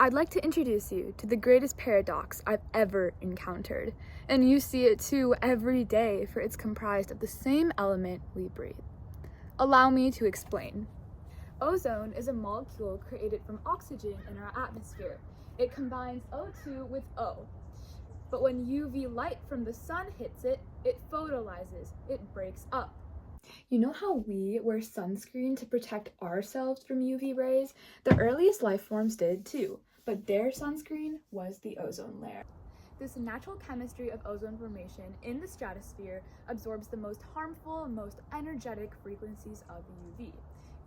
I'd like to introduce you to the greatest paradox I've ever encountered, and you see it too every day, for it's comprised of the same element we breathe. Allow me to explain. Ozone is a molecule created from oxygen in our atmosphere. It combines O2 with O. But when UV light from the sun hits it, it photolyzes, it breaks up. You know how we wear sunscreen to protect ourselves from UV rays? The earliest life forms did too, but their sunscreen was the ozone layer. This natural chemistry of ozone formation in the stratosphere absorbs the most harmful, most energetic frequencies of UV,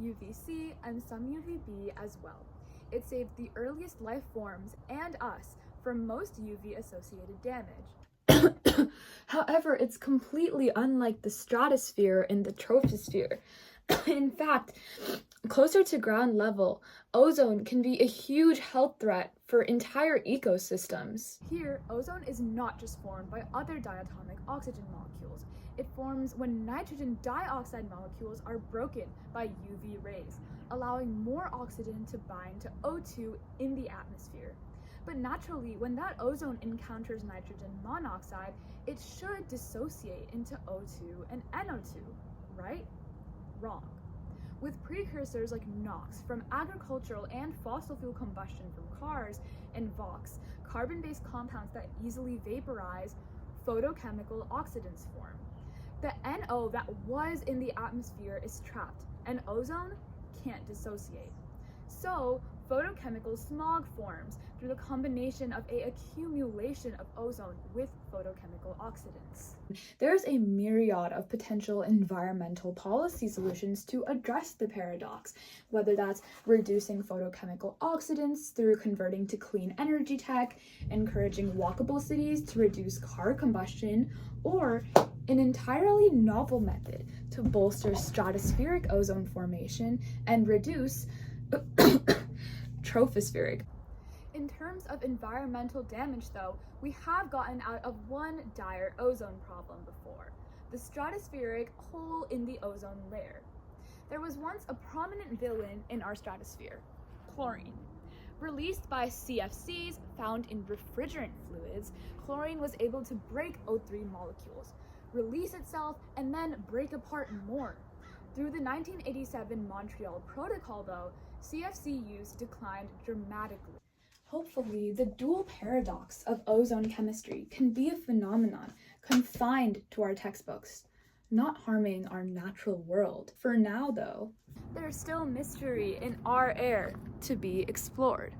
UVC, and some UVB as well. It saved the earliest life forms and us from most UV-associated damage. However, it's completely unlike the stratosphere and the troposphere. In fact, closer to ground level, ozone can be a huge health threat for entire ecosystems. Here, ozone is not just formed by other diatomic oxygen molecules. It forms when nitrogen dioxide molecules are broken by UV rays, allowing more oxygen to bind to O2 in the atmosphere. But naturally, when that ozone encounters nitrogen monoxide, it should dissociate into O2 and NO2, right? Wrong. With precursors like NOx from agricultural and fossil fuel combustion from cars and VOX, carbon-based compounds that easily vaporize, photochemical oxidants form. The NO that was in the atmosphere is trapped, and ozone can't dissociate. So, photochemical smog forms through the combination of an accumulation of ozone with photochemical oxidants. There's a myriad of potential environmental policy solutions to address the paradox, whether that's reducing photochemical oxidants through converting to clean energy tech, encouraging walkable cities to reduce car combustion, or an entirely novel method to bolster stratospheric ozone formation and reduce tropospheric. In terms of environmental damage, though, we have gotten out of one dire ozone problem before: the stratospheric hole in the ozone layer. There was once a prominent villain in our stratosphere: chlorine. Released by CFCs found in refrigerant fluids, chlorine was able to break O3 molecules, release itself, and then break apart more. Through the 1987 Montreal Protocol, though, CFC use declined dramatically. Hopefully, the dual paradox of ozone chemistry can be a phenomenon confined to our textbooks, not harming our natural world. For now, though, there's still mystery in our air to be explored.